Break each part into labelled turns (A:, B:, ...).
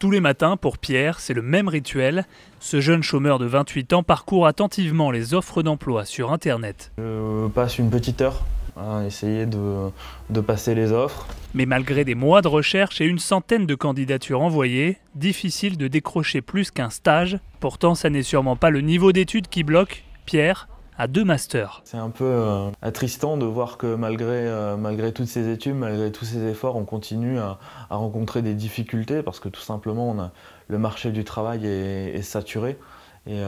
A: Tous les matins, pour Pierre, c'est le même rituel. Ce jeune chômeur de 28 ans parcourt attentivement les offres d'emploi sur Internet.
B: Je passe une petite heure à essayer de passer les offres.
A: Mais malgré des mois de recherche et une centaine de candidatures envoyées, difficile de décrocher plus qu'un stage. Pourtant, ça n'est sûrement pas le niveau d'études qui bloque. Pierre a 2 masters.
B: C'est un peu attristant de voir que malgré toutes ces études, malgré tous ces efforts, on continue à rencontrer des difficultés parce que tout simplement le marché du travail est saturé et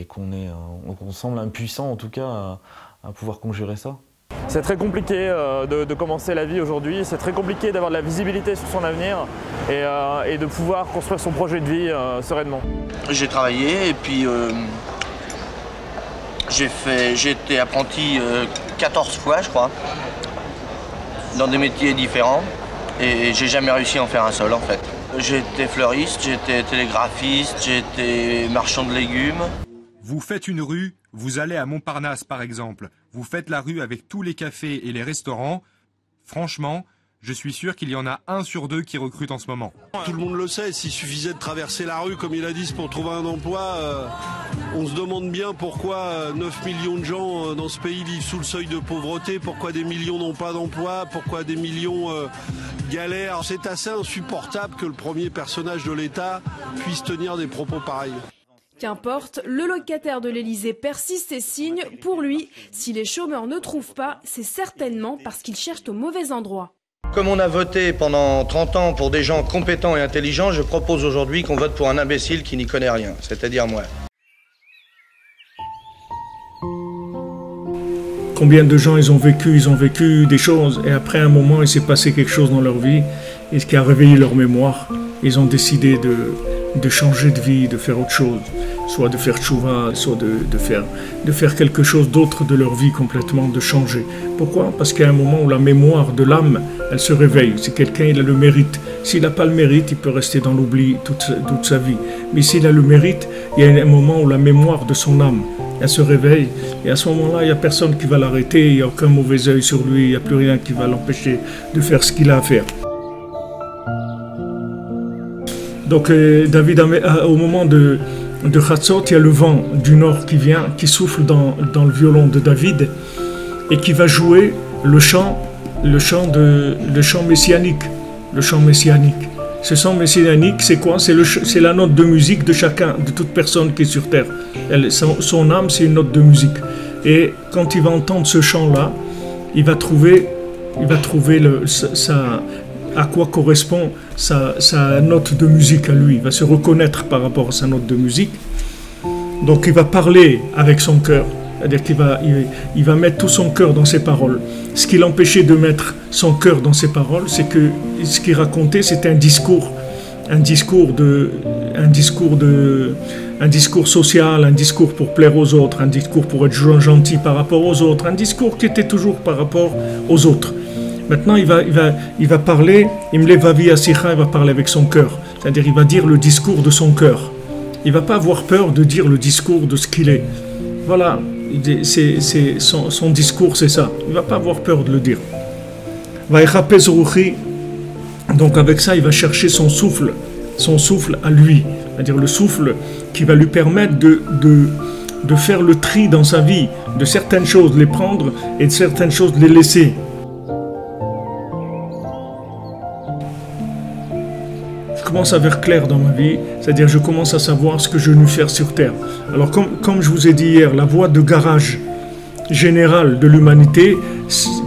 B: qu'on semble impuissant en tout cas à pouvoir conjurer ça.
C: C'est très compliqué de commencer la vie aujourd'hui, c'est très compliqué d'avoir de la visibilité sur son avenir et de pouvoir construire son projet de vie sereinement.
D: J'ai travaillé et puis j'ai été apprenti 14 fois je crois, dans des métiers différents et j'ai jamais réussi à en faire un seul en fait. J'ai été fleuriste, j'ai été télégraphiste, j'ai été marchand de légumes.
E: Vous faites une rue, vous allez à Montparnasse par exemple, vous faites la rue avec tous les cafés et les restaurants. Franchement, je suis sûr qu'il y en a 1 sur 2 qui recrute en ce moment.
F: Tout le monde le sait, s'il suffisait de traverser la rue, comme il a dit, pour trouver un emploi, on se demande bien pourquoi 9 millions de gens dans ce pays vivent sous le seuil de pauvreté, pourquoi des millions n'ont pas d'emploi, pourquoi des millions galèrent. C'est assez insupportable que le premier personnage de l'État puisse tenir des propos pareils.
G: Qu'importe, le locataire de l'Élysée persiste et signe. Pour lui, si les chômeurs ne trouvent pas, c'est certainement parce qu'ils cherchent au mauvais endroit.
D: Comme on a voté pendant 30 ans pour des gens compétents et intelligents, je propose aujourd'hui qu'on vote pour un imbécile qui n'y connaît rien, c'est-à-dire moi.
H: Combien de gens ils ont vécu des choses et après un moment il s'est passé quelque chose dans leur vie et ce qui a réveillé leur mémoire, ils ont décidé de changer de vie, de faire autre chose, soit de faire tchouva, soit de faire quelque chose d'autre de leur vie complètement, de changer. Pourquoi? Parce qu'il y a un moment où la mémoire de l'âme, elle se réveille. Si quelqu'un il a le mérite, s'il n'a pas le mérite, il peut rester dans l'oubli toute sa vie. Mais s'il a le mérite, il y a un moment où la mémoire de son âme, elle se réveille. Et à ce moment-là, il n'y a personne qui va l'arrêter, il n'y a aucun mauvais œil sur lui, il n'y a plus rien qui va l'empêcher de faire ce qu'il a à faire. Donc David, au moment de Chatzot, il y a le vent du nord qui vient, qui souffle dans le violon de David et qui va jouer le chant messianique. Le chant messianique. Ce chant messianique, c'est quoi? C'est la note de musique de chacun, de toute personne qui est sur terre. Son âme, c'est une note de musique. Et quand il va entendre ce chant-là, il va trouver à quoi correspond sa note de musique à lui. Il va se reconnaître par rapport à sa note de musique. Donc il va parler avec son cœur. C'est-à-dire qu'il va mettre tout son cœur dans ses paroles. Ce qui l'empêchait de mettre son cœur dans ses paroles, c'est que ce qu'il racontait, c'était un discours social, un discours pour plaire aux autres, un discours pour être gentil par rapport aux autres, un discours qui était toujours par rapport aux autres. Maintenant, il va parler, il va parler avec son cœur. C'est-à-dire, il va dire le discours de son cœur. Il ne va pas avoir peur de dire le discours de ce qu'il est. Voilà, son discours, c'est ça. Il ne va pas avoir peur de le dire. Donc avec ça, il va chercher son souffle à lui. C'est-à-dire le souffle qui va lui permettre de faire le tri dans sa vie, de certaines choses les prendre et de certaines choses les laisser. Je commence à voir clair dans ma vie, c'est-à-dire je commence à savoir ce que je veux faire sur Terre. Alors comme je vous ai dit hier, la voie de garage générale de l'humanité,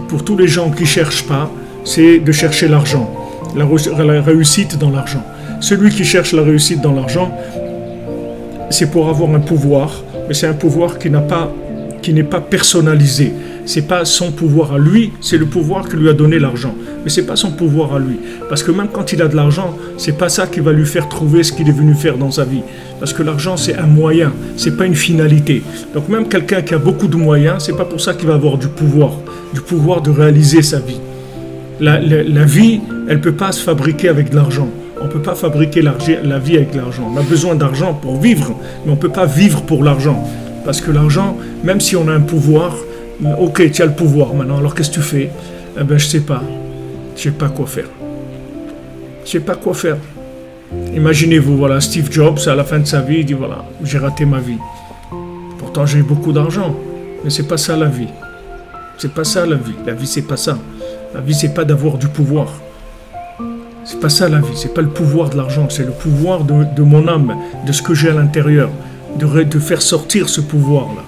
H: pour tous les gens qui ne cherchent pas, c'est de chercher l'argent, la réussite dans l'argent. Celui qui cherche la réussite dans l'argent, c'est pour avoir un pouvoir, mais c'est un pouvoir qui n'est pas personnalisé. C'est pas son pouvoir à lui, c'est le pouvoir que lui a donné l'argent. Mais c'est pas son pouvoir à lui. Parce que même quand il a de l'argent, c'est pas ça qui va lui faire trouver ce qu'il est venu faire dans sa vie. Parce que l'argent, c'est un moyen, c'est pas une finalité. Donc même quelqu'un qui a beaucoup de moyens, c'est pas pour ça qu'il va avoir du pouvoir de réaliser sa vie. La vie, elle peut pas se fabriquer avec de l'argent. On peut pas fabriquer la vie avec l'argent. On a besoin d'argent pour vivre, mais on peut pas vivre pour l'argent. Parce que l'argent, même si on a un pouvoir, ok, tu as le pouvoir maintenant, alors qu'est-ce que tu fais? Eh ben, je sais pas. Je sais pas quoi faire. Je sais pas quoi faire. Imaginez-vous, voilà, Steve Jobs, à la fin de sa vie, il dit voilà, j'ai raté ma vie. Pourtant, j'ai beaucoup d'argent. Mais c'est pas ça la vie. C'est pas ça la vie. La vie, c'est pas ça. La vie, c'est pas d'avoir du pouvoir. C'est pas ça la vie. C'est pas le pouvoir de l'argent. C'est le pouvoir de mon âme, de ce que j'ai à l'intérieur. De faire sortir ce pouvoir-là.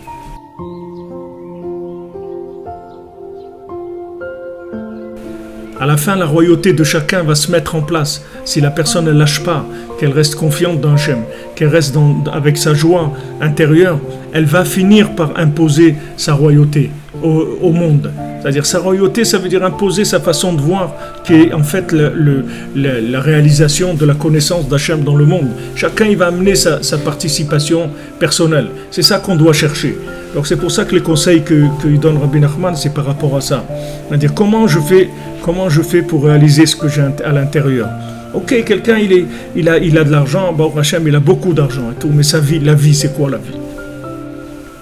H: À la fin, la royauté de chacun va se mettre en place. Si la personne ne lâche pas, qu'elle reste confiante dans Hachem, qu'elle reste avec sa joie intérieure, elle va finir par imposer sa royauté au monde. C'est-à-dire sa royauté, ça veut dire imposer sa façon de voir, qui est en fait la réalisation de la connaissance d'Hachem dans le monde. Chacun il va amener sa participation personnelle. C'est ça qu'on doit chercher. Donc c'est pour ça que les conseils qu'il donne Rabbi Nachman, c'est par rapport à ça. C'est-à-dire comment je fais pour réaliser ce que j'ai à l'intérieur. Ok, quelqu'un il a de l'argent, Baruch Hashem, il a beaucoup d'argent et tout, mais la vie, c'est quoi la vie?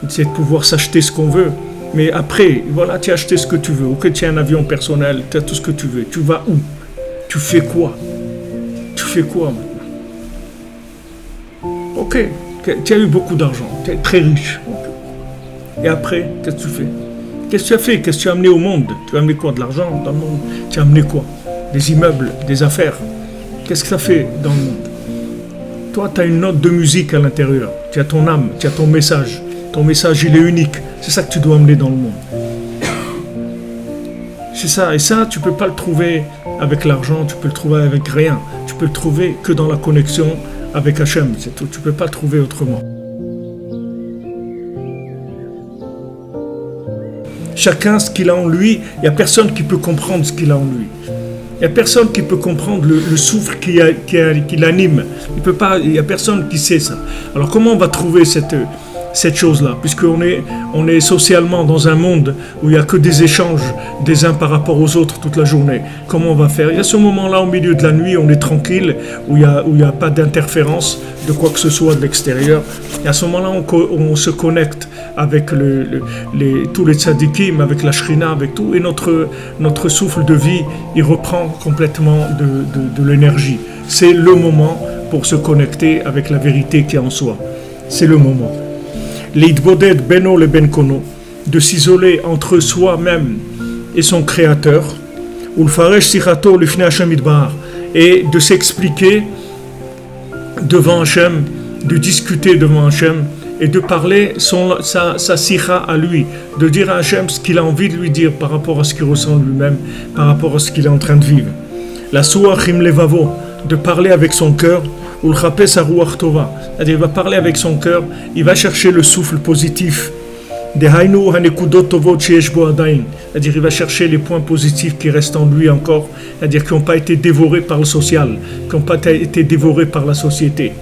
H: C'est de pouvoir s'acheter ce qu'on veut. Mais après, voilà, tu as acheté ce que tu veux. Ok, tu as un avion personnel, tu as tout ce que tu veux. Tu vas où? Tu fais quoi? Tu fais quoi maintenant? Ok, tu as eu beaucoup d'argent, tu es très riche. Et après, qu'est-ce que tu fais? Qu'est-ce que tu as fait? Qu'est-ce que tu as amené au monde? Tu as amené quoi? De l'argent dans le monde? Tu as amené quoi? Des immeubles, des affaires. Qu'est-ce que tu as fait dans le monde? Toi, tu as une note de musique à l'intérieur. Tu as ton âme, tu as ton message. Ton message, il est unique. C'est ça que tu dois amener dans le monde. C'est ça. Et ça, tu ne peux pas le trouver avec l'argent, tu peux le trouver avec rien. Tu peux le trouver que dans la connexion avec Hachem. C'est tout. Tu ne peux pas le trouver autrement. Chacun, ce qu'il a en lui, il n'y a personne qui peut comprendre ce qu'il a en lui. Il n'y a personne qui peut comprendre le souffle qui l'anime. Il n'y a personne qui sait ça. Alors comment on va trouver cette chose-là, puisqu'on est socialement dans un monde où il n'y a que des échanges des uns par rapport aux autres toute la journée. Comment on va faire? Il y a ce moment-là au milieu de la nuit, on est tranquille, où il n'y a pas d'interférence de quoi que ce soit de l'extérieur. Et à ce moment-là, on se connecte avec tous les tzadikim, avec la shrina, avec tout, et notre souffle de vie, il reprend complètement de l'énergie. C'est le moment pour se connecter avec la vérité qui est en soi. C'est le moment. L'idboded beno le ben kono, de s'isoler entre soi-même et son créateur, ou le faresh sichato le fnei Hashem idbar, et de s'expliquer devant Hashem, de discuter devant Hashem, et de parler sa sikha à lui, de dire à Hashem ce qu'il a envie de lui dire par rapport à ce qu'il ressent lui-même, par rapport à ce qu'il est en train de vivre. La suachim levavo, de parler avec son cœur, ou le chapes à ruach tova, c'est-à-dire il va parler avec son cœur, il va chercher le souffle positif, c'est-à-dire il va chercher les points positifs qui restent en lui encore, c'est-à-dire qui n'ont pas été dévorés par le social, qui n'ont pas été dévorés par la société.